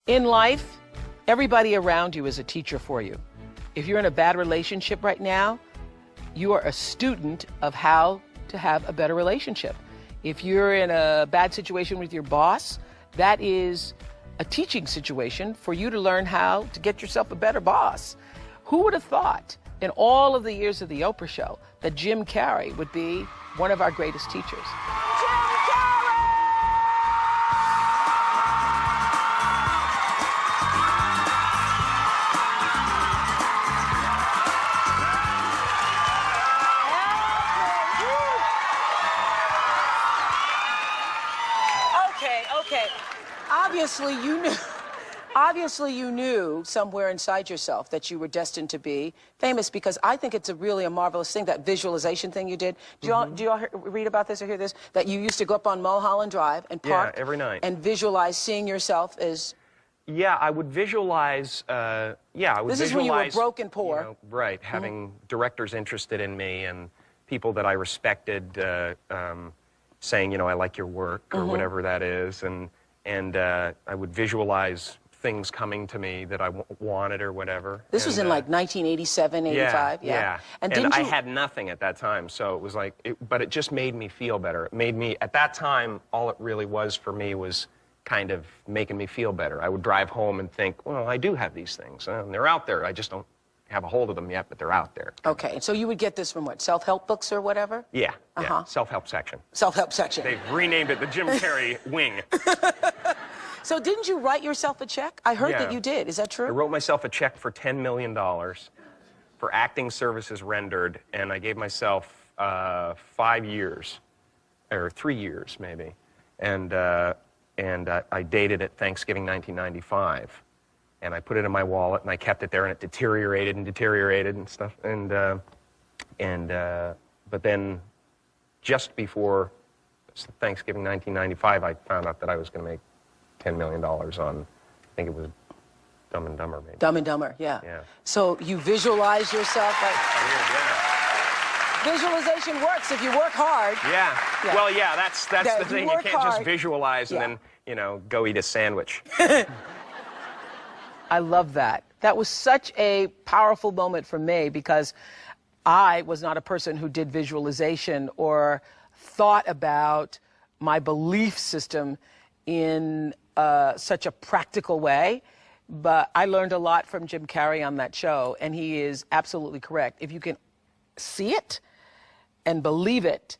In life, everybody around you is a teacher for you. If you're in a bad relationship right now, you are a student of how to have a better relationship. If you're in a bad situation with your boss, that is a teaching situation for you to learn how to get yourself a better boss. Who would have thought in all of the years of the Oprah show that Jim Carrey would be one of our greatest teachers? Okay. Obviously you knew somewhere inside yourself that you were destined to be famous, because I think it's really a marvelous thing, that visualization thing you did. Do you all read about this or hear this? That you used to go up on Mulholland Drive and park every night and visualize seeing yourself as... Yeah, I would visualize, This is when you were broke and poor. You know, right, having directors interested in me and people that I respected saying, you know, I like your work, or whatever that is, and I would visualize things coming to me that I wanted or whatever. This was in like 1987, 85? Yeah. And I had nothing at that time, so it was like, but it just made me feel better. It made me, at that time, all it really was for me was kind of making me feel better. I would drive home and think, well, I do have these things, and they're out there. I just don't have a hold of them yet, but they're out there. Okay, so you would get this from what, self-help books or whatever? Yeah, self-help section. Self-help section. They've renamed it the Jim Carrey wing. So didn't you write yourself a check? I heard that you did. Is that true? I wrote myself a check for $10 million for acting services rendered, and I gave myself 5 years, or 3 years maybe, and I dated it Thanksgiving 1995. And I put it in my wallet, and I kept it there, and it deteriorated and stuff. But then, just before Thanksgiving 1995, I found out that I was going to make $10 million on, I think it was Dumb and Dumber, maybe. Dumb and Dumber, yeah. So you visualize yourself like... Visualization works if you work hard. Yeah. Well, yeah, that's the thing. You can't just visualize and then, you know, go eat a sandwich. I love that. That was such a powerful moment for me, because I was not a person who did visualization or thought about my belief system in such a practical way. But I learned a lot from Jim Carrey on that show, and he is absolutely correct. If you can see it and believe it,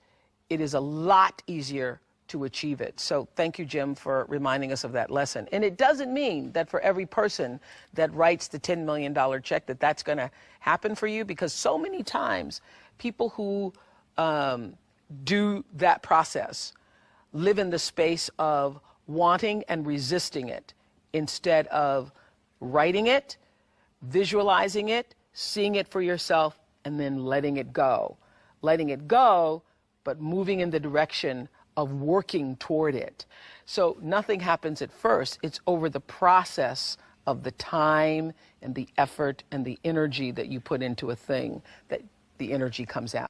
it is a lot easier to achieve it. So thank you, Jim, for reminding us of that lesson. And it doesn't mean that for every person that writes the $10 million check that that's going to happen for you, because so many times people who do that process live in the space of wanting and resisting it instead of writing it, visualizing it, seeing it for yourself, and then letting it go. Letting it go, but moving in the direction of working toward it. So nothing happens at first. It's over the process of the time and the effort and the energy that you put into a thing that the energy comes out.